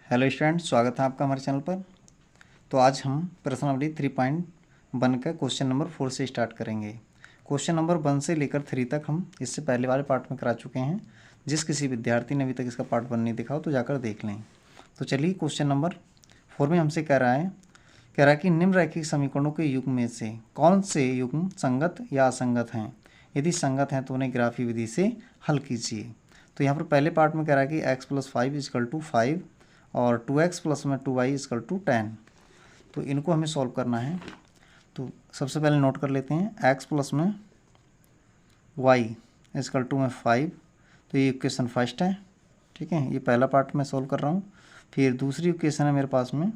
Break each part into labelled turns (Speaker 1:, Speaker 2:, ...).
Speaker 1: Hello student, स्वागत है आपका हमारे चैनल पर। तो आज हम प्रश्नावली 3.1 का क्वेश्चन नंबर 4 से स्टार्ट करेंगे। क्वेश्चन नंबर 1 से लेकर 3 तक हम इससे पहले वाले पार्ट में करा चुके हैं। जिस किसी विद्यार्थी ने अभी तक इसका पार्ट 1 नहीं देखा हो तो जाकर देख लें। तो चलिए, क्वेश्चन नंबर 4 में हमसे कह रहा है कि निम्नरेखिक समीकरणों के युग्म में से कौन से युग्म संगत या असंगत हैं। यदि संगत हैं तो उन्हें ग्राफी विधि से हल कीजिए। तो यहाँ पर पहले पार्ट में कह रहा है कि x+5 = 5 और 2x प्लस में 2y = 10। तो इनको हमें सॉल्व करना है। तो सबसे पहले नोट कर लेते हैं, x प्लस में y = में 5। तो ये इक्वेशन फर्स्ट है, ठीक है। ये पहला पार्ट मैं सॉल्व कर रहा हूँ। फिर दूसरी इक्वेशन है मेरे पास में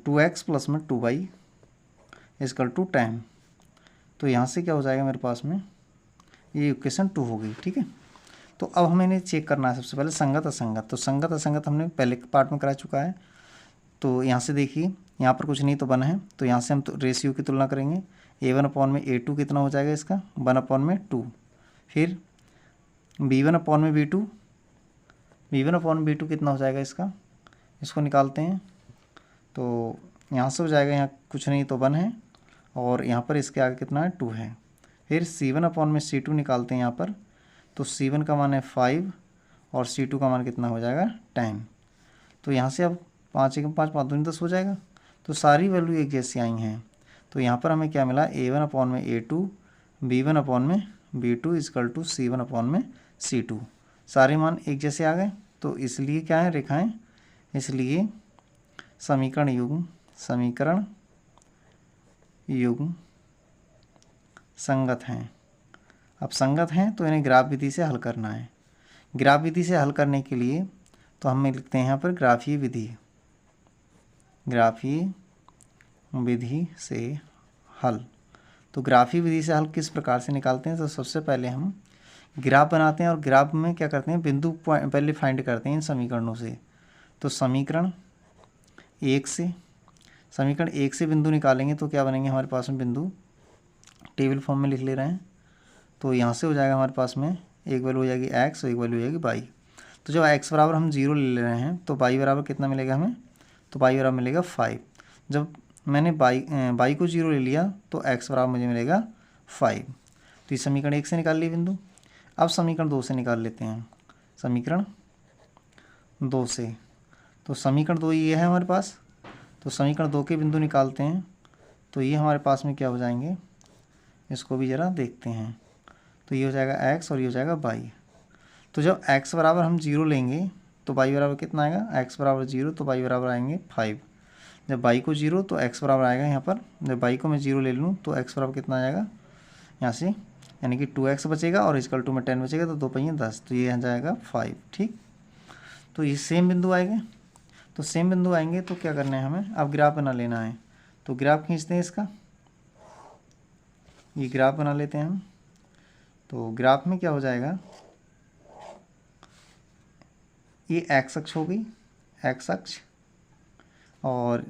Speaker 1: 2x प्लस में 2y = 10। तो यहाँ से क्या हो जाएगा मेरे पास में, ये इक्वेशन 2 हो गई, ठीक है। तो अब हमें इन्हें चेक करना है। सबसे पहले संगत असंगत। तो संगत असंगत हमने पहले पार्ट में करा चुका है। तो यहाँ से देखिए, यहाँ पर कुछ नहीं तो 1 है। तो यहाँ से हम तो रेशियो की तुलना करेंगे। a1/a2 कितना हो जाएगा इसका, 1/2। फिर b1/b2 कितना हो जाएगा इसका, इसको निकालते हैं। तो यहाँ से हो जाएगा, यहाँ कुछ नहीं तो 1 है और यहाँ पर इसके आगे कितना है, 2 है। फिर c1/c2 निकालते हैं यहाँ पर। तो c1 का मान है 5 और c2 का मान कितना हो जाएगा, 10। तो यहाँ से अब 5 × 5 5 दूनी 10 हो जाएगा। तो सारी वैल्यू एक जैसी आई हैं। तो यहाँ पर हमें क्या मिला, a1/a2 b1/b2 = c1/c2। सारे मान एक जैसे आ गए। तो इसलिए क्या है, रेखाएं, इसलिए समीकरण युग्म संगत हैं। अब संगत हैं तो इन्हें ग्राफ विधि से हल करना है। ग्राफ विधि से हल करने के लिए तो हम लिखते हैं यहाँ पर ग्राफीय विधि से हल। तो ग्राफीय विधि से हल किस प्रकार से निकालते हैं। तो सबसे पहले हम ग्राफ बनाते हैं और ग्राफ में क्या करते हैं, बिंदु पहले फाइंड करते हैं इन समीकरणों से। तो समीकरण 1 से बिंदु निकालेंगे तो क्या बनेंगे हमारे पास में बिंदु, टेबल फॉर्म में लिख ले रहे हैं। तो यहाँ से हो जाएगा हमारे पास में एक वैल्यू हो जाएगी x और एक वैल्यू हो जाएगी y। तो जब x बराबर हम 0 ले रहे हैं तो y बराबर कितना मिलेगा हमें, तो y बराबर मिलेगा 5। जब मैंने y को 0 ले लिया तो x बराबर मुझे मिलेगा 5। तो ये समीकरण 1 से निकाल लिए बिंदु। अब समीकरण 2 से निकाल लेते हैं। समीकरण 2 से, तो समीकरण 2 ये है हमारे पास। तो समीकरण 2 के बिंदु निकालते हैं। तो ये हमारे पास में क्या हो जाएंगे, इसको भी ज़रा देखते हैं। तो ये हो जाएगा x और ये हो जाएगा y। तो जब x बराबर हम 0 लेंगे तो y बराबर कितना आएगा, x बराबर 0 तो y बराबर आएंगे 5। जब y को 0 तो x बराबर आएगा यहाँ पर, जब y को मैं 0 ले लूँ तो x बराबर कितना आ जाएगा यहाँ से, यानी कि 2x बचेगा और = में 10 बचेगा। तो 2 पहिए 10, तो ये आ जाएगा 5, ठीक। तो ये सेम बिंदु आएंगे। तो सेम बिंदु आएंगे तो क्या करना है हमें, अब ग्राफ बना लेना है। तो ग्राफ खींचते हैं इसका, ये ग्राफ बना लेते हैं हम। तो ग्राफ में क्या हो जाएगा, ये x अक्ष हो गई, x अक्ष, और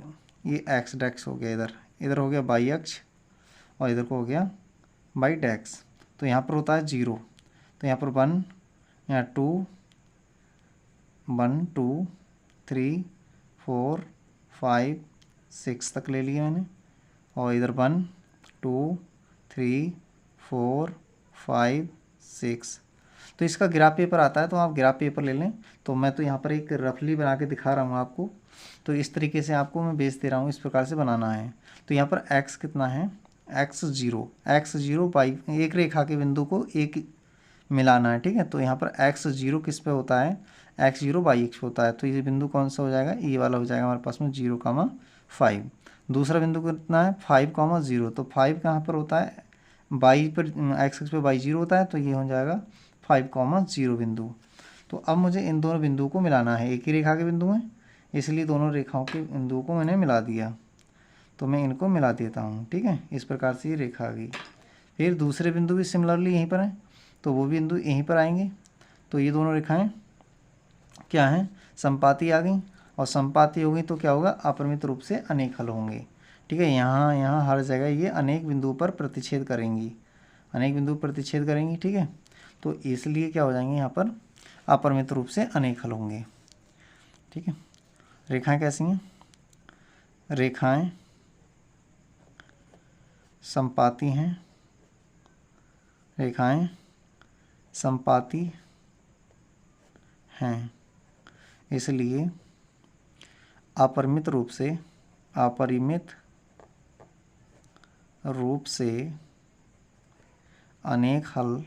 Speaker 1: ये x डैक्स हो गया, इधर हो गया y अक्ष और इधर को हो गया y डैक्स। तो यहाँ पर होता है 0। तो यहाँ पर 1, यहाँ 2, 1 2 3 4 5 6 तक ले लिया मैंने, और इधर 1 2 3 4 5 6। तो इसका ग्राफ पेपर आता है, तो आप ग्राफ पेपर ले लें। तो मैं तो यहाँ पर एक रफली बना के दिखा रहा हूँ आपको। तो इस तरीके से आपको मैं बेच दे रहा हूँ, इस प्रकार से बनाना है। तो यहाँ पर x कितना है, x0 बाई एक रेखा के बिंदु को एक मिलाना है, ठीक है। तो यहाँ पर x0 किस पे होता है, x0 बाई x होता है। तो ये बिंदु कौन सा हो जाएगा, ये वाला हो जाएगा हमारे पास में 0,5। दूसरा बिंदु कितना है 5,0। तो 5 कहाँ पर होता है, बाई पर, x पे बाई 0 होता है। तो ये हो जाएगा 5,0 बिंदु। तो अब मुझे इन दोनों बिंदुओं को मिलाना है। एक ही रेखा के बिंदु हैं, इसलिए दोनों रेखाओं के बिंदुओं को मैंने मिला दिया। तो मैं इनको मिला देता हूँ, ठीक है। इस प्रकार से ये रेखा आ गई। फिर दूसरे बिंदु भी सिमिलरली यहीं पर हैं, तो वो बिंदु यहीं पर आएंगे। तो ये दोनों रेखाएं क्या हैं, समपाती आ गई। और समपाती हो गई तो क्या होगा, अपरिमित रूप से अनेक हल होंगे, ठीक है। यहाँ हर जगह ये अनेक बिंदुओं पर प्रतिच्छेद करेंगी, ठीक है। तो इसलिए क्या हो जाएंगे, यहाँ पर अपरिमित रूप से अनेक हल होंगे। ठीक है। रेखाएं कैसी हैं? रेखाएं समपाती हैं, रेखाएं समपाती हैं, इसलिए अपरिमित रूप से अनेक हल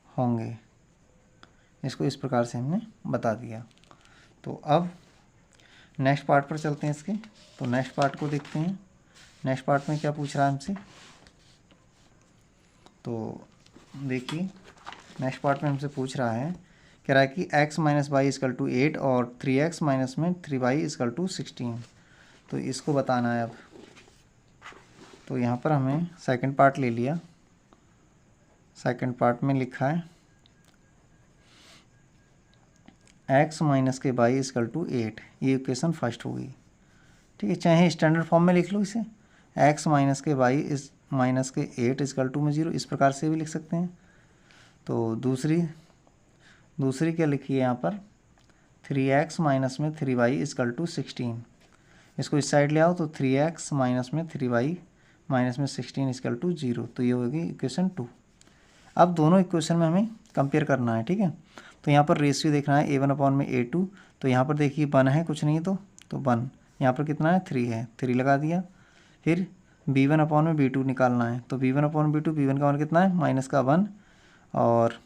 Speaker 1: होंगे। इसको इस प्रकार से हमने बता दिया। तो अब नेक्स्ट पार्ट पर चलते हैं इसके। तो नेक्स्ट पार्ट को देखते हैं। नेक्स्ट पार्ट में क्या पूछ रहा है हमसे, तो देखिए नेक्स्ट पार्ट में हमसे पूछ रहा है, कह रहा है कि x minus y is equal to 8 और 3x माइनस में 3y इजकल टू 16। तो इसको बताना है अब। तो यहाँ पर हमें सेकंड पार्ट ले लिया। सेकंड पार्ट में लिखा है x माइनस के वाई इजकल टू 8, ये इक्वेशन फर्स्ट होगी। ठीक है, चाहे स्टैंडर्ड फॉर्म में लिख लो इसे, x माइनस के वाई इज माइनस के 8 इजकल टू में 0, इस प्रकार से भी लिख सकते हैं। तो दूसरी क्या लिखी है यहाँ पर, 3x माइनस में 3y इजकल टू 16। इसको इस साइड ले आओ तो 3x माइनस में 3y माइनस में 16 इजकल टू 0। तो ये होगी इक्वेशन 2। अब दोनों इक्वेशन में हमें कंपेयर करना है। ठीक है, तो यहाँ पर रेशियो देखना है a1 अपॉन में a2। तो यहाँ पर देखिए 1 है, कुछ नहीं तो 1। यहाँ पर कितना है, 3 है, 3 लगा दिया। फिर b1 अपॉन में b2 निकालना है। तो b1 अपॉन b2, b1 का मान कितना है, माइनस का 1 और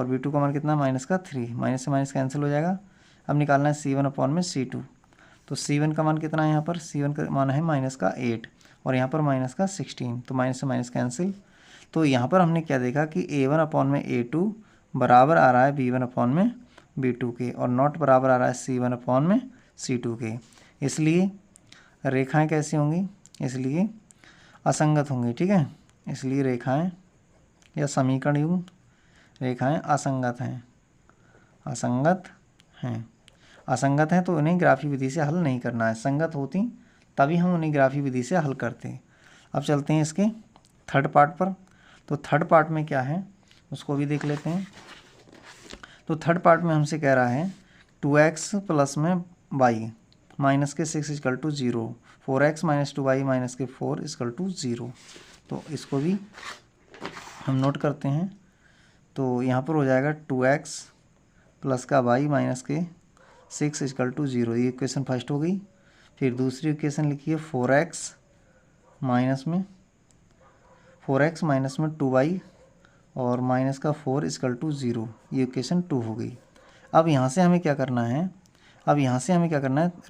Speaker 1: b2 का मान कितना है, माइनस का 3। माइनस से माइनस कैंसिल हो जाएगा। अब निकालना है c1 अपॉन में c2। तो c1 का मान कितना है, यहाँ पर c1 का मान है माइनस का 8 और यहाँ पर माइनस का 16। तो माइनस से माइनस कैंसिल। तो यहाँ पर हमने क्या देखा कि a1 अपॉन में a2 बराबर आ रहा है b1 अपॉन में b2 के, और नॉट बराबर आ रहा है c1 अपॉन में c2 के। इसलिए रेखाएं कैसी होंगी, इसलिए असंगत होंगी। ठीक है, इसलिए रेखाएं या समीकरण युग्म रेखाएं असंगत हैं। असंगत हैं तो उन्हें ग्राफी विधि से हल नहीं करना है। संगत होती तभी हम उन्हें ग्राफी विधि से हल करते हैं। अब चलते हैं इसके थर्ड पार्ट पर। तो थर्ड पार्ट में क्या है उसको भी देख लेते हैं। तो थर्ड पार्ट में हमसे कह रहा है 2x प्लस में y माइनस के 6 is equal to 0, 4x minus 2y minus के 4 इजकल टू 0। तो इसको भी हम नोट करते हैं। तो यहाँ पर हो जाएगा 2x प्लस का y माइनस के 6 इजकल टू 0, ये इक्वेशन फर्स्ट हो गई। फिर दूसरी इक्वेशन लिखिए 4x माइनस में 2y और माइनस का 4 इजकल टू 0, ये इक्वेशन 2 हो गई। अब यहाँ से हमें क्या करना है,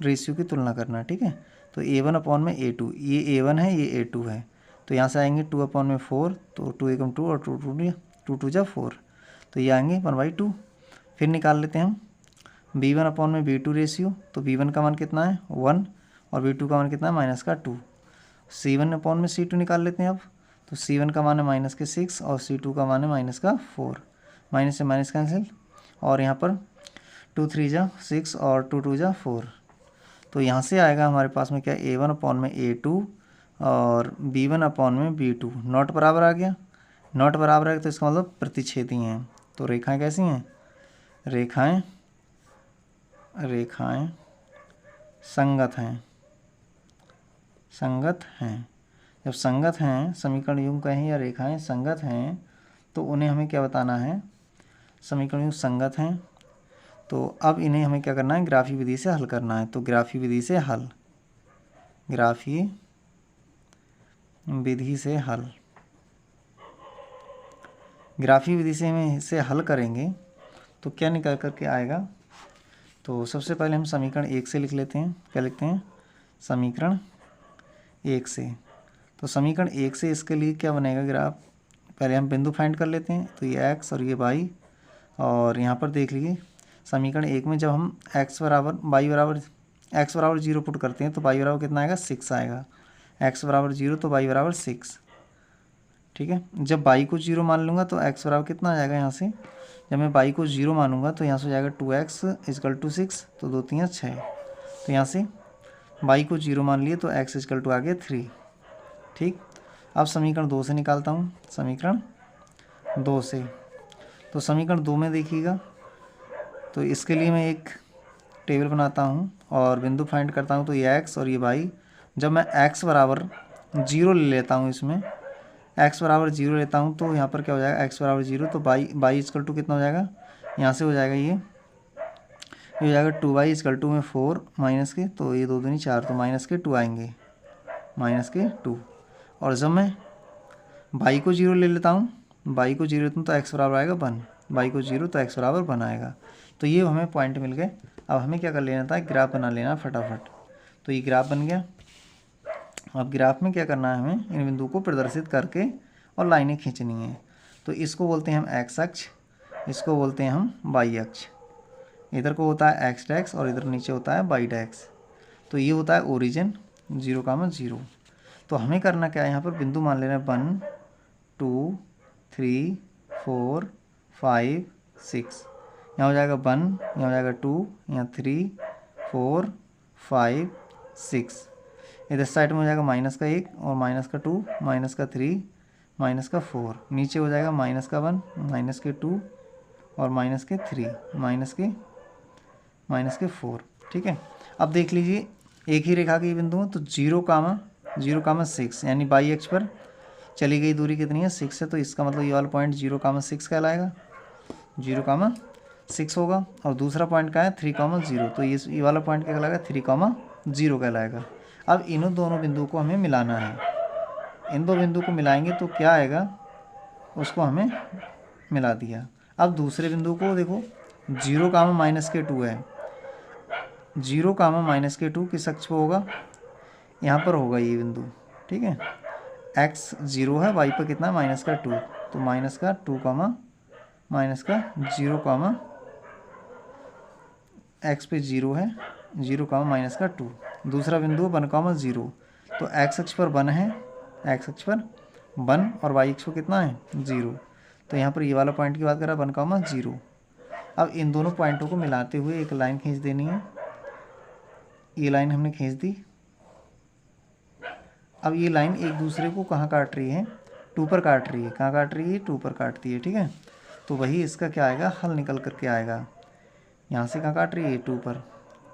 Speaker 1: रेशियो की तुलना करना है। ठीक है, तो a1 अपॉन में a2, ये a1 है, ये a2 है। तो यहाँ से आएंगे 2 अपॉन में 4, तो 2 एकम 2 और 2 2 जा 4, तो ये आएंगे 1/2। फिर निकाल लेते हैं हम b1 अपॉन में b2 रेशियो। तो b1 का मान कितना है 1 और b2 का मान कितना है माइनस का 2। c1 अपॉन में c2 निकाल लेते हैं अब। तो c1 का मान है माइनस के 6 और c2 का मान है माइनस का 4। माइनस से माइनस कैंसिल, और यहाँ पर 2 3 जा 6 और 2 2 जा 4। तो यहाँ से आएगा हमारे पास में क्या, a1 अपॉन में a2 और b1 अपॉन में b2। नॉट बराबर आ गया, नॉट बराबर आ गया तो इसका मतलब प्रतिच्छेदी हैं। तो रेखाएं कैसी हैं, रेखाएं संगत हैं। जब संगत हैं, समीकरण युग्म कहें या रेखाएं संगत हैं, तो उन्हें हमें क्या बताना है, समीकरण युग्म संगत हैं। तो अब इन्हें हमें क्या करना है, ग्राफी विधि से हल करना है। तो ग्राफी विधि से हम इसे हल करेंगे तो क्या निकल करके आएगा। तो सबसे पहले हम समीकरण 1 से लिख लेते हैं। क्या लिखते हैं, समीकरण 1 से। तो समीकरण 1 से इसके लिए क्या बनेगा ग्राफ, पहले हम बिंदु फाइंड कर लेते हैं। तो ये x और ये y, और यहाँ पर देख लीजिए समीकरण 1 में जब हम x बराबर 0 पुट करते हैं तो y बराबर कितना आएगा, 6 आएगा। x बराबर 0 तो y बराबर 6। ठीक है, जब y को 0 मान लूँगा तो x बराबर कितना आ जाएगा, यहाँ से जब मैं y को 0 मानूंगा तो यहाँ से हो जाएगा 2x इजकल टू 6, तो 2 3 6। तो यहाँ से y को 0 मान लिए तो x इजकल टू आ गया 3। ठीक, अब समीकरण 2 से निकालता हूँ, समीकरण 2 से। तो समीकरण 2 में देखिएगा तो इसके लिए मैं एक टेबल बनाता हूँ और बिंदु फाइंड करता हूँ। तो ये x और ये y, जब मैं x बराबर 0 ले लेता हूँ, इसमें x बराबर 0 लेता हूँ तो यहाँ पर क्या हो जाएगा, x बराबर 0 तो y इक्वल टू कितना हो जाएगा, यहाँ से हो जाएगा ये हो जाएगा 2y इक्वल टू में 4 माइनस के, तो ये 2 दूनी 4, तो माइनस के 2 आएंगे, माइनस के 2। और जब मैं y को 0 ले लेता हूँ, y को 0 लेता हूँ तो x बराबर आएगा 1, y को 0 तो x बराबर 1 आएगा। तो ये हमें पॉइंट मिल गए। अब हमें क्या कर लेना था, ग्राफ बना लेना फटाफट। तो ये ग्राफ बन गया। अब ग्राफ में क्या करना है, हमें इन बिंदुओं को प्रदर्शित करके और लाइनें खींचनी है। तो इसको बोलते हैं हम एक्स अक्ष, इसको बोलते हैं हम वाई अक्ष। इधर को होता है एक्स डैक्स और इधर नीचे होता है वाई डैक्स। तो ये होता है ओरिजिन 0,0। तो हमें करना क्या है, यहाँ पर बिंदु मान लेना है 1 2 3 4 5 6। यहाँ हो जाएगा 1, यहाँ हो जाएगा 2, यहाँ 3 4 5 6। इधर साइड में हो जाएगा माइनस का 1 और माइनस का 2, माइनस का 3, माइनस का 4। नीचे हो जाएगा माइनस का 1, माइनस के 2 और माइनस के 3, माइनस के 4। ठीक है। अब देख लीजिए एक ही रेखा के बिंदु हैं, तो 0,6 यानी बाई अक्ष पर चली गई दूरी कितनी है, 6 है। तो इसका मतलब ये वाला पॉइंट 0,6 कहलाएगा, 0,6 होगा। और दूसरा पॉइंट क्या है 3,0, तो ये वाला पॉइंट क्या कहलाएगा, 3,0 कहलाएगा। अब इन दोनों बिंदुओं को हमें मिलाना है। इन दो बिंदु को मिलाएंगे तो क्या आएगा, उसको हमें मिला दिया। अब दूसरे बिंदु को देखो, 0,-2 है, 0,-2 किस अक्ष पर होगा, यहाँ पर होगा ये बिंदु। ठीक है, x 0 है, y पर कितना है -2, तो -2, -0, x पे 0 है, 0, -2। दूसरा बिंदु 1,0, तो x अक्ष पर 1 है, x अक्ष पर 1 और y अक्ष पर कितना है 0। तो यहाँ पर ये वाला पॉइंट की बात कर रहा है 1,0। अब इन दोनों पॉइंटों को मिलाते हुए एक लाइन खींच देनी है। ये लाइन हमने खींच दी। अब ये लाइन एक दूसरे को कहाँ काट रही है, 2 पर काट रही है। कहाँ काट रही है, 2 पर काटती है। ठीक है, तो वही इसका क्या आएगा, हल निकल करके आएगा। यहाँ से कहाँ काट रही है, 2 पर,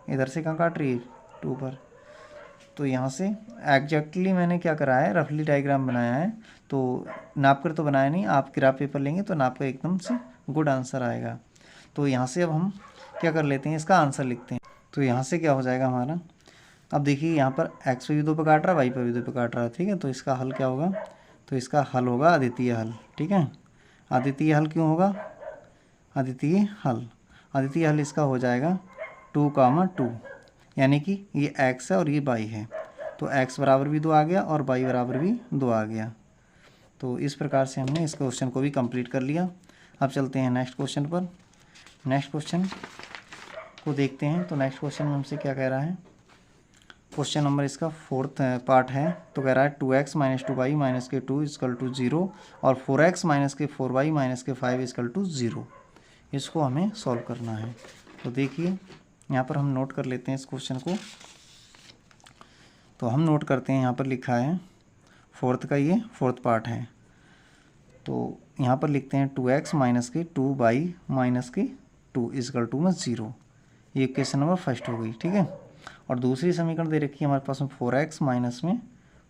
Speaker 1: इधर से कहाँ काट रही है, 2 पर। तो यहाँ से एग्जैक्टली मैंने क्या करा है, रफली डायग्राम बनाया है। तो नाप कर तो बनाया नहीं, आप ग्राफ पेपर लेंगे तो नाप का एकदम से गुड आंसर आएगा। तो यहाँ से अब हम क्या कर लेते हैं, इसका आंसर लिखते हैं। तो यहाँ से क्या हो जाएगा हमारा, अब देखिए यहाँ पर x पे भी 2 पे काट रहा है, y पे भी 2 पे काट रहा है। ठीक है, तो इसका हल क्या होगा, तो इसका हल होगा अद्वितीय हल। ठीक है, अद्वितीय हल क्यों होगा, अद्वितीय हल इसका हो जाएगा 2,2, यानी कि ये x है और ये y है। तो x बराबर भी 2 आ गया और y बराबर भी 2 आ गया। तो इस प्रकार से हमने इस क्वेश्चन को भी कंप्लीट कर लिया। अब चलते हैं नेक्स्ट क्वेश्चन पर। नेक्स्ट क्वेश्चन को देखते हैं। तो नेक्स्ट क्वेश्चन में हमसे क्या कह रहा है, क्वेश्चन नंबर इसका 4th पार्ट है। तो कह रहा है 2x - 2y - के 2 = 0 और 4x - के 4y - के 5 = 0। इसको हमें सॉल्व करना है। तो देखिए यहाँ पर हम नोट कर लेते हैं इस क्वेश्चन को। तो हम नोट करते हैं, यहाँ पर लिखा है 4th का, ये 4th पार्ट है। तो यहाँ पर लिखते हैं 2x - के 2y - के 2 = 0। ये क्वेश्चन नंबर फर्स्ट हो गई। ठीक है, और दूसरी समीकरण दे रखी है हमारे पास में 4x माइनस में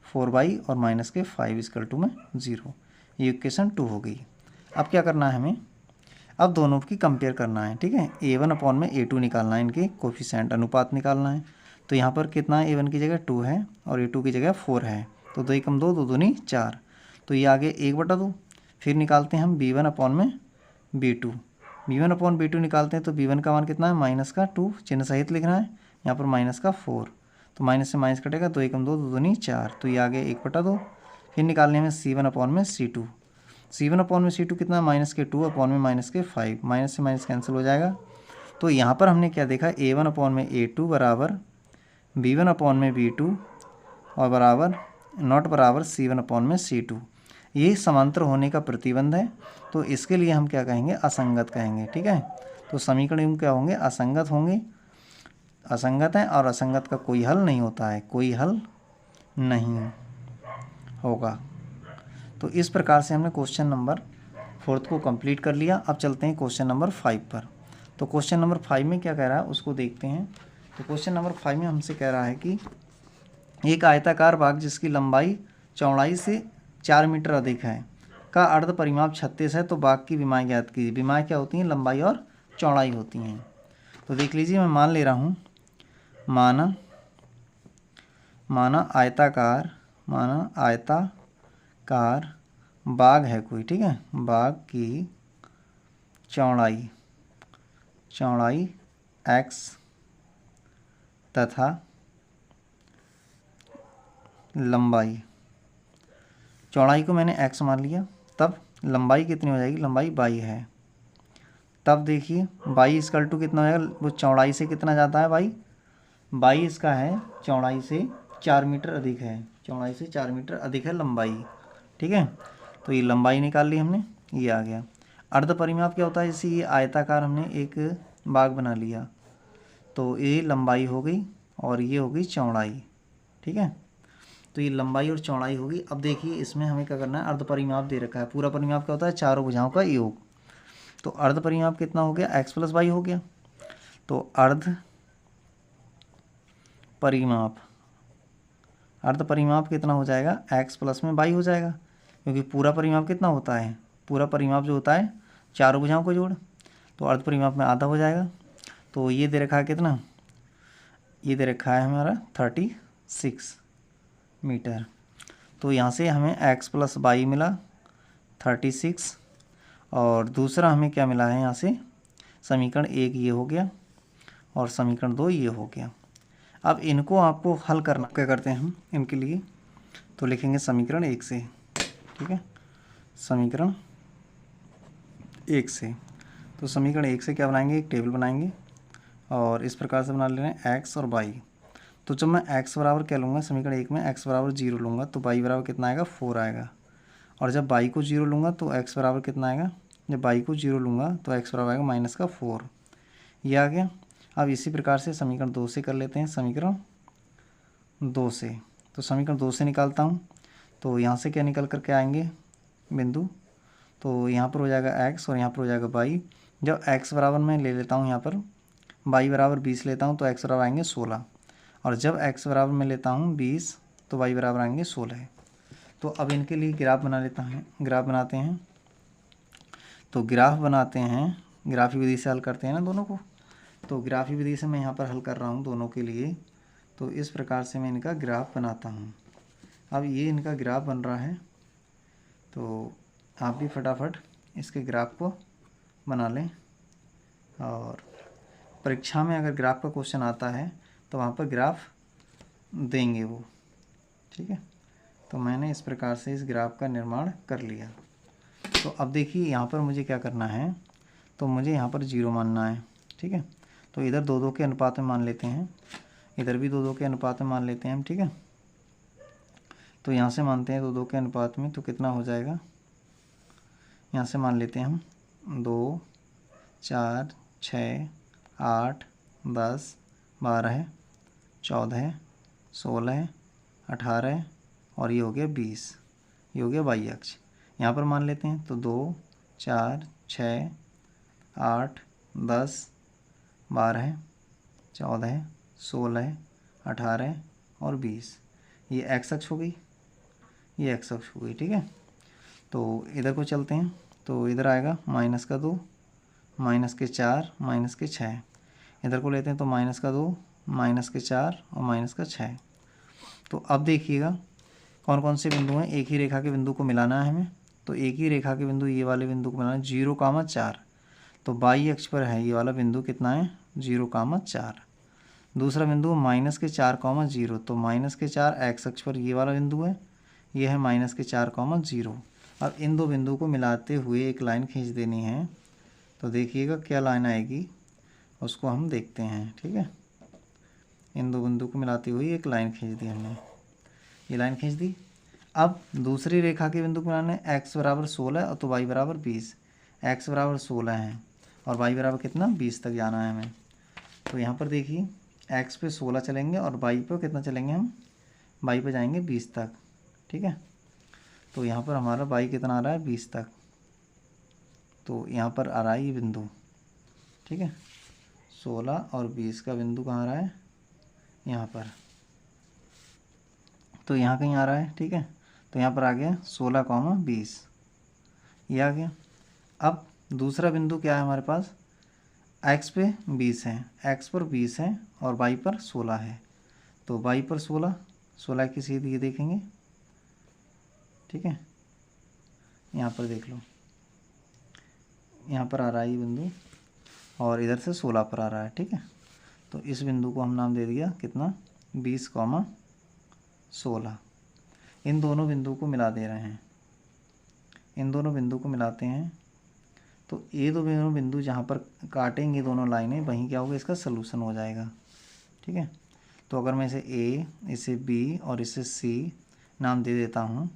Speaker 1: 4y और माइनस के 5 = 0। ये इक्वेशन 2 हो गई। अब क्या करना है हमें, अब दोनों की कंपेयर करना है। ठीक है, a1/a2 निकालना है, इनके कोफिशिएंट अनुपात निकालना है। तो यहाँ पर कितना है, a1 की जगह 2 है और a2 की जगह 4 है। तो 2 × 2 2 दूनी 4। तो ये आगे 1/2। फिर निकालते हैं हम b1/b2। b1/b2 निकालते हैं तो b1 का मान कितना है, -2, चिन्ह सहित लिखना है। यहाँ पर -4, तो माइनस से माइनस कटेगा, 2 × 2 2 दूनी 4। तो ये आगे 1/2। फिर निकालने में c1/c2। c1/c2 कितना है, -2/- के 5, माइनस से माइनस कैंसिल हो जाएगा। तो यहाँ पर हमने क्या देखा, a1/a2 बराबर b1/b2 और बराबर नॉट बराबर c1/c2। ये समांतर होने का प्रतिबंध है। तो इसके लिए हम क्या कहेंगे, असंगत कहेंगे। ठीक है, तो समीकरण क्या होंगे, असंगत होंगे। असंगत है और असंगत का कोई हल नहीं होता है, कोई हल नहीं होगा। तो इस प्रकार से हमने क्वेश्चन नंबर 4th को कंप्लीट कर लिया। अब चलते हैं क्वेश्चन नंबर 5 पर। तो क्वेश्चन नंबर 5 में क्या कह रहा है उसको देखते हैं। तो क्वेश्चन नंबर 5 में हमसे कह रहा है कि एक आयताकार बाग जिसकी लंबाई चौड़ाई से 4 मीटर अधिक है का अर्ध परिमाप 36 है, तो बाग की विमाएँ ज्ञात कीजिए। विमाएँ क्या होती हैं? लंबाई और चौड़ाई होती हैं। तो देख लीजिए, मैं मान ले रहा हूँ, माना आयताकार बाग है कोई, ठीक है। बाग की चौड़ाई x तथा लंबाई, चौड़ाई को मैंने x मान लिया, तब लंबाई कितनी हो जाएगी? लंबाई y है। तब देखिए y इक्वल टू कितना हो जाएगा? वो चौड़ाई से कितना जाता है y इसका है चौड़ाई से 4 मीटर अधिक है, चौड़ाई से 4 मीटर अधिक है लंबाई, ठीक है। तो ये लंबाई निकाल ली हमने, ये आ गया। अर्ध परिमाप क्या होता है? जैसे ये आयताकार हमने एक बाग बना लिया, तो ये लंबाई हो गई और ये हो गई चौड़ाई, ठीक है। तो ये लंबाई और चौड़ाई होगी। अब देखिए इसमें हमें क्या करना है? अर्ध परिमाप दे रखा है। पूरा परिमाप क्या होता है? चारों भुजाओं का योग। तो अर्ध परिमाप कितना हो गया? x प्लस वाई हो गया। तो अर्ध परिमाप कितना हो जाएगा? x प्लस में y हो जाएगा, क्योंकि पूरा परिमाप कितना होता है? पूरा परिमाप जो होता है चारों भुजाओं को जोड़, तो अर्ध परिमाप में आधा हो जाएगा। तो ये दे रखा है कितना? ये दे रखा है हमारा 36 मीटर। तो यहाँ से हमें x प्लस वाई मिला 36, और दूसरा हमें क्या मिला है? यहाँ से समीकरण 1 ये हो गया और समीकरण 2 ये हो गया। अब इनको आपको हल करना, क्या करते हैं हम इनके लिए? तो लिखेंगे समीकरण 1 से, ठीक है। समीकरण 1 से, तो समीकरण 1 से क्या बनाएंगे? एक टेबल बनाएंगे और इस प्रकार से बना ले रहे हैं x और y। तो जब मैं x बराबर क्या लूँगा? समीकरण 1 में x बराबर 0 लूँगा, तो y बराबर कितना आएगा? 4 आएगा। और जब y को 0 लूँगा तो x बराबर कितना आएगा? जब y को 0 लूँगा तो x बराबर आएगा -4, ये आ गया। अब इसी प्रकार से समीकरण 2 से कर लेते हैं। समीकरण 2 से, तो समीकरण 2 से निकालता हूँ, तो यहाँ से क्या निकल कर के आएंगे? बिंदु। तो यहाँ पर हो जाएगा x और यहाँ पर हो जाएगा y। जब x बराबर मैं ले लेता हूँ, यहाँ पर y बराबर 20 लेता हूँ, तो x बराबर आएंगे 16, और जब x बराबर मैं लेता हूँ 20 तो y बराबर आएंगे 16। तो अब इनके लिए ग्राफ बनाते हैं। तो ग्राफ बनाते हैं, ग्राफी विधि से हल करते हैं ना दोनों को। तो ग्राफी विधि से मैं यहाँ पर हल कर रहा हूँ दोनों के लिए। तो इस प्रकार से मैं इनका ग्राफ बनाता हूँ। अब ये इनका ग्राफ बन रहा है, तो आप भी फटाफट इसके ग्राफ को बना लें। और परीक्षा में अगर ग्राफ का क्वेश्चन आता है तो वहाँ पर ग्राफ देंगे वो, ठीक है। तो मैंने इस प्रकार से इस ग्राफ का निर्माण कर लिया। तो अब देखिए यहाँ पर मुझे क्या करना है? तो मुझे यहाँ पर 0 मानना है, ठीक है। तो इधर 2-2 के अनुपात में मान लेते हैं, इधर भी 2-2 के अनुपात में मान लेते हैं हम, ठीक है। तो यहाँ से मानते हैं 2-2 के अनुपात में, तो कितना हो जाएगा? यहाँ से मान लेते हैं हम 2, 4, 6, 8, 10, 12, 14, 16, 18 और ये हो गया 20, ये हो गया y अक्ष। यहाँ पर मान लेते हैं, तो 2, 4, 6, 8, 10, 12, 14, 16, 18 और 20, ये x अक्ष हो गई, ये x अक्ष हो गई, ठीक है। तो इधर को चलते हैं, तो इधर आएगा -2, -4, -6। इधर को लेते हैं तो -2, -4 और -6। तो अब देखिएगा कौन कौन से बिंदु हैं। एक ही रेखा के बिंदु को मिलाना है हमें, तो एक ही रेखा के बिंदु ये वाले बिंदु को मिलाना है 0,4। तो y अक्ष पर है ये वाला बिंदु कितना है? 0,4। दूसरा बिंदु -4,0, तो -4 x अक्ष पर ये वाला बिंदु है, ये है -4,0। अब इन दो बिंदुओं को मिलाते हुए एक लाइन खींच देनी है। तो देखिएगा क्या लाइन आएगी, उसको हम देखते हैं, ठीक है। इन दो बिंदु को मिलाते हुए एक लाइन खींच दी हमने, ये लाइन खींच दी। अब दूसरी रेखा के बिंदु को मिलाने x बराबर 16 और तो y बराबर 20। x बराबर 16 है और y बराबर कितना? 20 तक जाना है हमें। तो यहाँ पर देखिए x पे 16 चलेंगे और y पे कितना चलेंगे हम? y पे जाएंगे 20 तक, ठीक है। तो यहाँ पर हमारा y कितना आ रहा है? 20 तक। तो यहाँ पर आ रहा है ये बिंदु, ठीक है। 16 और 20 का बिंदु कहाँ आ रहा है, यहाँ पर, तो यहाँ कहीं आ रहा है, ठीक है। तो यहाँ पर आ गया 16,20, ये आ गया। अब दूसरा बिंदु क्या है हमारे पास, x पे 20 है, x पर 20 है और y पर 16 है, तो y पर 16 की सीधी ये देखेंगे, ठीक है। यहाँ पर देख लो, यहाँ पर आ रहा है ये बिंदु और इधर से 16 पर आ रहा है, ठीक है। तो इस बिंदु को हम नाम दे दिया कितना, 20,16। इन दोनों बिंदु को मिला दे रहे हैं, इन दोनों बिंदु को मिलाते हैं तो ये दोनों बिंदु जहाँ पर काटेंगे दोनों लाइनें, वहीं क्या होगा, इसका सलूशन हो जाएगा, ठीक है। तो अगर मैं इसे ए, इसे बी और इसे सी नाम दे देता हूँ,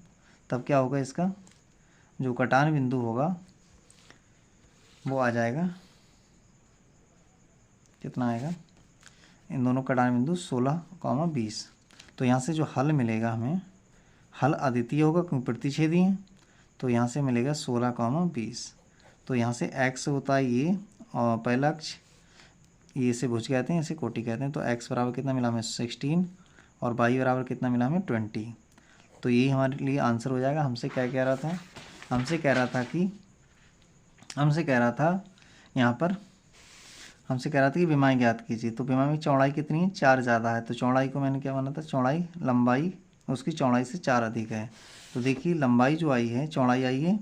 Speaker 1: तब क्या होगा, इसका जो कटान बिंदु होगा वो आ जाएगा, कितना आएगा, इन दोनों कटान बिंदु 16,20। तो यहाँ से जो हल मिलेगा हमें, हल अद्वितीय होगा क्योंकि प्रतिच्छेदी है, तो यहाँ से मिलेगा 16,20। तो यहाँ से x होता है ये, और पहला अक्ष ये इसे भुज कहते हैं, इसे कोटि कहते हैं। तो x बराबर कितना मिला हमें 16 और y बराबर कितना मिला हमें 20। तो यही हमारे लिए आंसर हो जाएगा। हमसे क्या कह रहा था, हमसे कह रहा था यहाँ पर, हमसे कह रहा था कि विमाएँ ज्ञात कीजिए। तो विमा में चौड़ाई कितनी है, 4 ज़्यादा है, तो चौड़ाई को मैंने क्या माना था, चौड़ाई लंबाई उसकी चौड़ाई से 4 अधिक है। तो देखिए लंबाई जो आई है, चौड़ाई आई है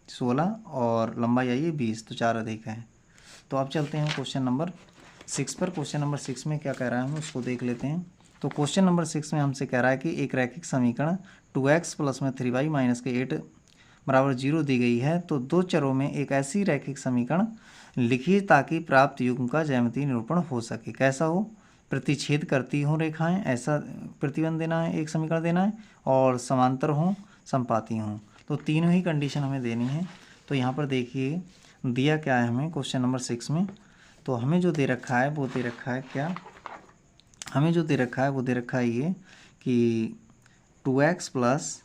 Speaker 1: 16 और लंबाई आई है 20, तो 4 अधिक है। तो अब चलते हैं क्वेश्चन नंबर 6 पर। क्वेश्चन नंबर 6 में क्या कह रहा है हम उसको देख लेते हैं। तो क्वेश्चन नंबर 6 में हमसे कह रहा है कि एक रैखिक समीकरण 2x प्लस में 3y माइनस के 8 बराबर 0 दी गई है। तो दो चरों में एक ऐसी रैखिक समीकरण लिखिए ताकि प्राप्त युग्म का ज्यामितीय निरूपण हो सके। कैसा हो, प्रतिच्छेद करती हों रेखाएं, ऐसा प्रतिबंध देना है, एक समीकरण देना है, और समांतर हों, संपाती हों। तो तीनों ही कंडीशन हमें देनी है। तो यहाँ पर देखिए दिया क्या है हमें क्वेश्चन नंबर 6 में। तो हमें जो दे रखा है वो दे रखा है क्या, हमें जो दे रखा है वो दे रखा है ये कि 2x प्लस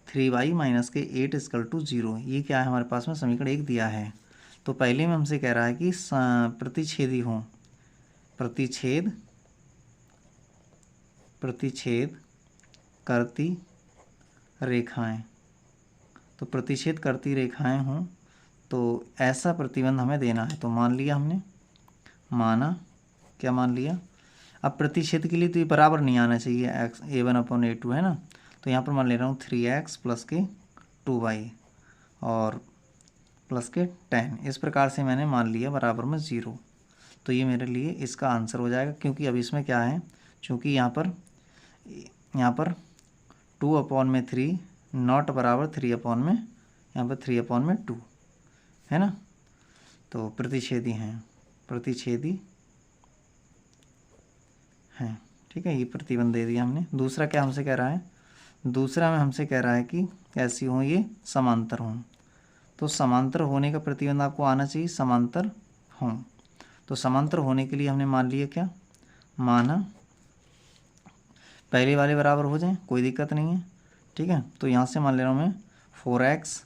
Speaker 1: 3y माइनस के 8 इक्वल टू 0। ये क्या है हमारे पास में, समीकरण 1 दिया है। तो पहले में हमसे कह रहा है कि प्रतिच्छेदी हों, प्रतिच्छेद करती रेखाएं। तो प्रतिच्छेद करती रेखाएं हों तो ऐसा प्रतिबंध हमें देना है। तो मान लिया हमने, माना, क्या मान लिया। अब प्रतिच्छेद के लिए तो ये बराबर नहीं आना चाहिए, x a1/a2 है ना। तो यहाँ पर मान ले रहा हूँ 3x प्लस के 2y और प्लस के 10, इस प्रकार से मैंने मान लिया बराबर में 0। तो ये मेरे लिए इसका आंसर हो जाएगा, क्योंकि अब इसमें क्या है, चूँकि यहाँ पर 2/3 नॉट बराबर 3/में, यहाँ पर 3/2 है ना। तो प्रतिच्छेदी हैं, प्रतिच्छेदी हैं, ठीक है। ये प्रतिबंध दे दिया हमने। दूसरा क्या हमसे कह रहा है, दूसरा में हमसे कह रहा है कि ऐसी हों ये समांतर हों। तो समांतर होने का प्रतिबंध आपको आना चाहिए, समांतर हों। तो समांतर होने के लिए हमने मान लिया क्या, माना पहले वाले बराबर हो जाएं, कोई दिक्कत नहीं है, ठीक है। तो यहाँ से मान ले रहा हूँ मैं 4x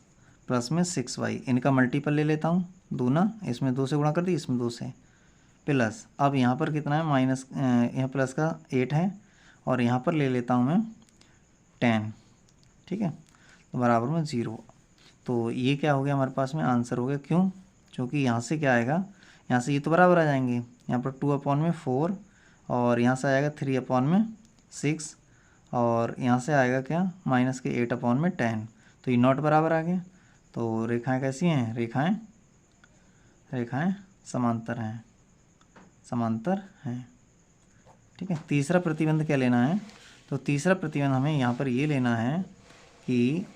Speaker 1: प्लस में 6y, इनका मल्टीपल ले लेता हूँ, दूना, इसमें 2 से गुणा कर दी, इसमें 2 से, प्लस अब यहाँ पर कितना है माइनस, यहाँ प्लस का 8 है और यहाँ पर ले लेता हूँ मैं 10, ठीक है। तो बराबर में 0। तो ये क्या हो गया हमारे पास में आंसर हो गया। क्यों, क्योंकि यहाँ से क्या आएगा, यहाँ से ये तो बराबर आ जाएंगे, यहाँ पर 2/4 और यहाँ से आएगा 3/6 और यहाँ से आएगा क्या, माइनस के 8/10। तो ये नॉट बराबर आ गया। तो रेखाएं कैसी हैं, रेखाएं समांतर हैं, समांतर हैं, ठीक है। तीसरा प्रतिबंध क्या लेना है, तो तीसरा प्रतिबंध हमें यहाँ पर ये लेना है कि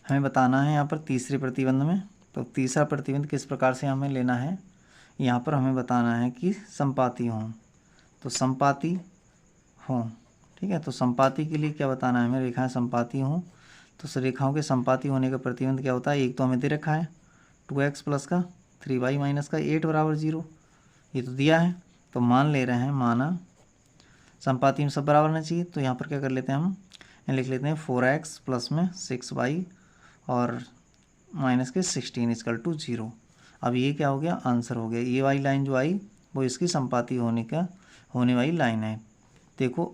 Speaker 1: हमें बताना है यहाँ पर तीसरे प्रतिबंध में। तो तीसरा प्रतिबंध किस प्रकार से हमें लेना है, यहाँ पर हमें बताना है कि संपाती हों। तो संपाती हों, ठीक है। तो संपाती के लिए क्या बताना है हमें, रेखाएं संपाती हों। तो रेखाओं के संपाती होने का प्रतिबंध क्या होता है, एक तो हमें दे रखा है 2x प्लस का 3y माइनस का 8 बराबर 0, ये तो दिया है। तो मान ले रहे हैं, माना संपाती में सब बराबर होना चाहिए। तो यहाँ पर क्या कर लेते हैं हम, लिख लेते हैं 4x प्लस में 6y और माइनस के 16 इक्वल टू 0। अब ये क्या हो गया, आंसर हो गया। ये वाली लाइन जो आई वो इसकी संपाती होने वाली लाइन है। देखो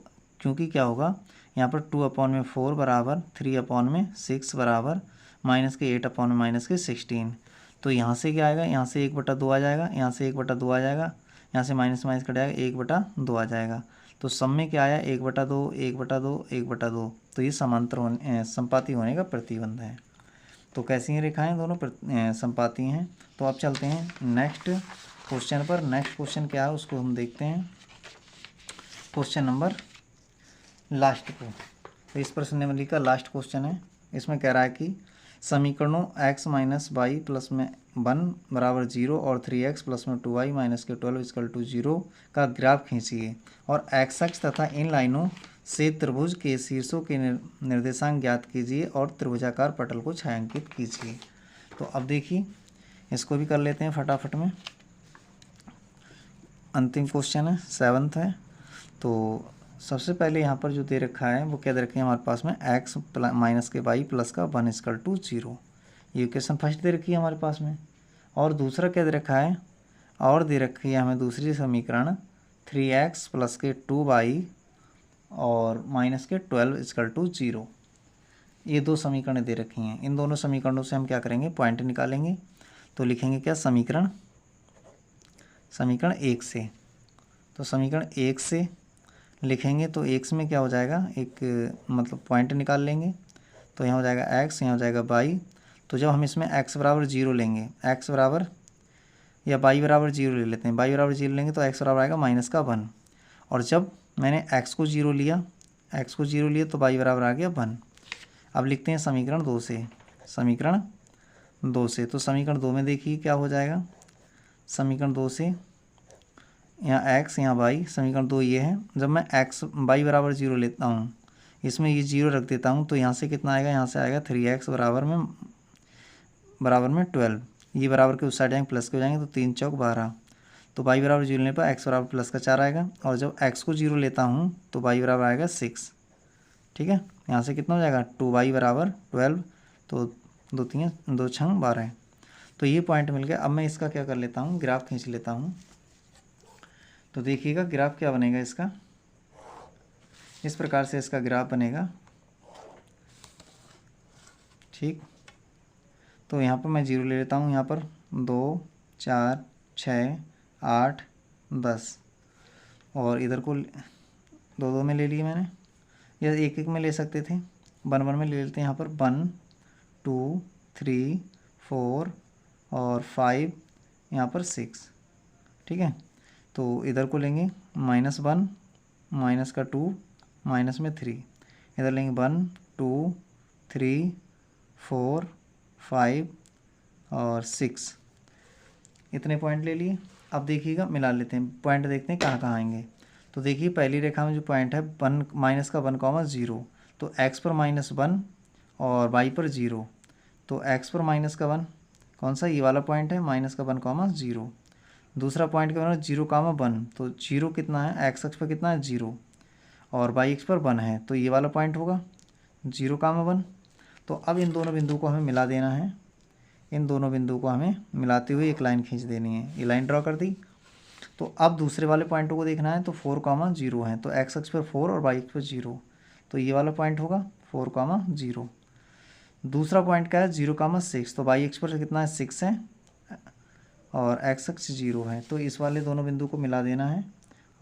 Speaker 1: क्योंकि क्या होगा यहाँ पर 2/4 बराबर 3/6 बराबर -8/16। तो यहाँ से क्या आएगा, यहाँ से 1/2 आ जाएगा, यहाँ से 1/2 आ जाएगा, यहाँ से माइनस माइनस कट जाएगा, 1/2 आ जाएगा। तो सब में क्या आया, 1/2 1/2 1/2। तो ये समांतर संपाती होने का प्रतिबंध है। तो कैसी हैं रेखाएं, दोनों संपाती हैं। तो अब चलते हैं नेक्स्ट क्वेश्चन पर। नेक्स्ट क्वेश्चन क्या है उसको हम देखते हैं। क्वेश्चन नंबर लास्ट को, तो इस प्रश्नावली का लास्ट क्वेश्चन है। इसमें कह रहा है कि समीकरणों x - y प्लस में 1 बराबर 0 और 3x प्लस में 2y माइनस के 12 = 0 का ग्राफ खींचिए और x अक्ष तथा इन लाइनों से त्रिभुज के शीर्षों के निर्देशांक ज्ञात कीजिए और त्रिभुजाकार पटल को छायांकित कीजिए। तो अब देखिए इसको भी कर लेते हैं फटाफट में। अंतिम क्वेश्चन है, 7th है। तो सबसे पहले यहाँ पर जो दे रखा है वो क्या दे रखी है हमारे पास में, x माइनस के y प्लस का 1 = 0। ये इक्वेशन फर्स्ट दे रखी है हमारे पास में। और दूसरा क्या दे रखा है, और दे रखी है हमें दूसरी समीकरण 3x प्लस के 2y और माइनस के 12 = 0। ये दो समीकरण दे रखी हैं। इन दोनों समीकरणों से हम क्या करेंगे, पॉइंट निकालेंगे। तो लिखेंगे क्या, समीकरण 1 से। तो समीकरण 1 से लिखेंगे तो x में क्या हो जाएगा, एक मतलब पॉइंट निकाल लेंगे। तो यहाँ हो जाएगा x, यहाँ हो जाएगा y। तो जब हम इसमें x बराबर 0 लेंगे, x बराबर या y बराबर 0 ले लेते हैं, y बराबर 0 लेंगे तो x बराबर आएगा -1। और जब मैंने x को 0 लिया तो y बराबर आ गया 1। अब लिखते हैं समीकरण 2 से। समीकरण 2 से, तो समीकरण 2 में देखिए क्या हो जाएगा। समीकरण 2 से यहाँ x यहाँ y, समीकरण 2 ये है। जब मैं y बराबर 0 लेता हूँ, इसमें ये 0 रख देता हूँ, तो यहाँ से कितना आएगा, यहाँ से आएगा 3x बराबर में 12। ये बराबर के उस साइड जाएंगे प्लस के हो जाएंगे, तो 3 चौक 12। तो y बराबर 0 लेने पर x बराबर प्लस का 4 आएगा। और जब x को 0 लेता हूँ तो y बराबर आएगा 6। ठीक है, यहाँ से कितना हो जाएगा, 2y बराबर 12। तो 2 6 12। तो ये पॉइंट मिल गया। अब मैं इसका क्या कर लेता हूँ, ग्राफ खींच लेता हूँ। तो देखिएगा ग्राफ क्या बनेगा इसका, इस प्रकार से इसका ग्राफ बनेगा। ठीक, तो यहाँ पर मैं 0 ले लेता हूँ। यहाँ पर 2 4 6 8 10 और इधर को 2 में ले लिए मैंने, या 1 में ले सकते थे, 1 में ले लेते हैं। यहाँ पर 1 2 3 4 और 5, यहाँ पर 6। ठीक है, तो इधर को लेंगे -1 माइनस का 2 माइनस में 3, इधर लेंगे 1 2 3 4 5 और 6, इतने पॉइंट ले लिए। अब देखिएगा मिला लेते हैं, पॉइंट देखते हैं कहाँ कहाँ आएंगे। तो देखिए पहली रेखा में जो पॉइंट है 1 माइनस का 1,0, तो x पर -1 और y पर 0। तो x पर -1 कौन सा, ये वाला पॉइंट है, -1,0। दूसरा पॉइंट क्या बना, 0,1। तो 0 कितना है, x अक्ष पर कितना है 0 और y अक्ष पर 1 है, तो ये वाला पॉइंट होगा 0,1। तो अब इन दोनों बिंदुओं को हमें मिला देना है। इन दोनों बिंदुओं को हमें मिलाते हुए एक लाइन खींच देनी है। ये लाइन ड्रॉ कर दी। तो अब दूसरे वाले पॉइंटों को देखना है। तो 4,0 है, तो x अक्ष पर 4 और y अक्ष पर 0। तो ये वाला पॉइंट होगा 4,0। दूसरा पॉइंट क्या है, 0,6। तो y अक्ष पर कितना है, 6 है और x अक्ष 0 है। तो इस वाले दोनों बिंदु को मिला देना है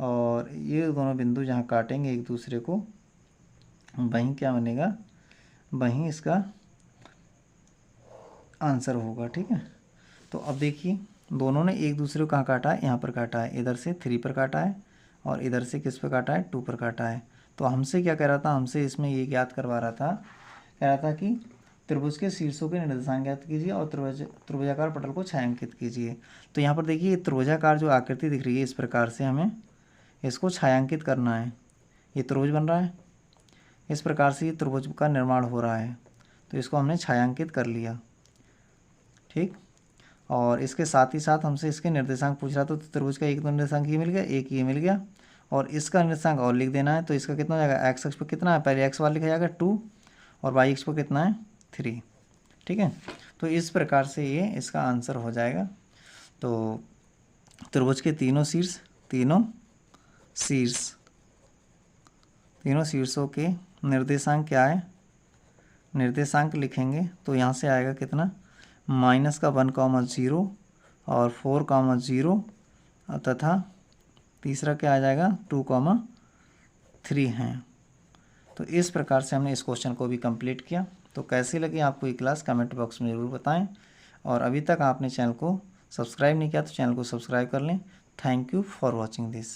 Speaker 1: और ये दोनों बिंदु जहाँ काटेंगे एक दूसरे को, वहीं क्या बनेगा, वहीं इसका आंसर होगा। ठीक है, तो अब देखिए दोनों ने एक दूसरे को कहाँ काटा है, यहाँ पर काटा है। इधर से 3 पर काटा है और इधर से किस पर काटा है, 2 पर काटा है। तो हमसे क्या कह रहा था, हमसे इसमें ये ज्ञात करवा रहा था, कह रहा था कि त्रिभुज के शीर्षों के निर्देशांक ज्ञात कीजिए और त्रिभुजाकार पटल को छायांकित कीजिए। तो यहाँ पर देखिए त्रिभुजाकार जो आकृति दिख रही है, इस प्रकार से हमें इसको छायांकित करना है। ये त्रिभुज बन रहा है, इस प्रकार से ये त्रिभुज का निर्माण हो रहा है। तो इसको हमने छायांकित कर लिया। ठीक, और इसके साथ ही साथ हमसे इसके निर्देशांक पूछ रहा था। तो त्रिभुज का एक तो निर्देशांक ये मिल गया, एक ये मिल गया और इसका निर्देशांक और लिख देना है। तो इसका कितना हो जाएगा, x अक्ष पर कितना है, पहले x वाला लिखा जाएगा 2 और y अक्ष पर कितना है 3। ठीक है, तो इस प्रकार से ये इसका आंसर हो जाएगा। तो त्रिभुज के तीनों शीर्षों के निर्देशांक क्या है, निर्देशांक लिखेंगे तो यहाँ से आएगा कितना, -1,0 और 4,0 तथा तीसरा क्या आ जाएगा 2,3 हैं। तो इस प्रकार से हमने इस क्वेश्चन को भी कंप्लीट किया। तो कैसी लगी आपको ये क्लास कमेंट बॉक्स में ज़रूर बताएं, और अभी तक आपने चैनल को सब्सक्राइब नहीं किया तो चैनल को सब्सक्राइब कर लें। Thank you for watching this.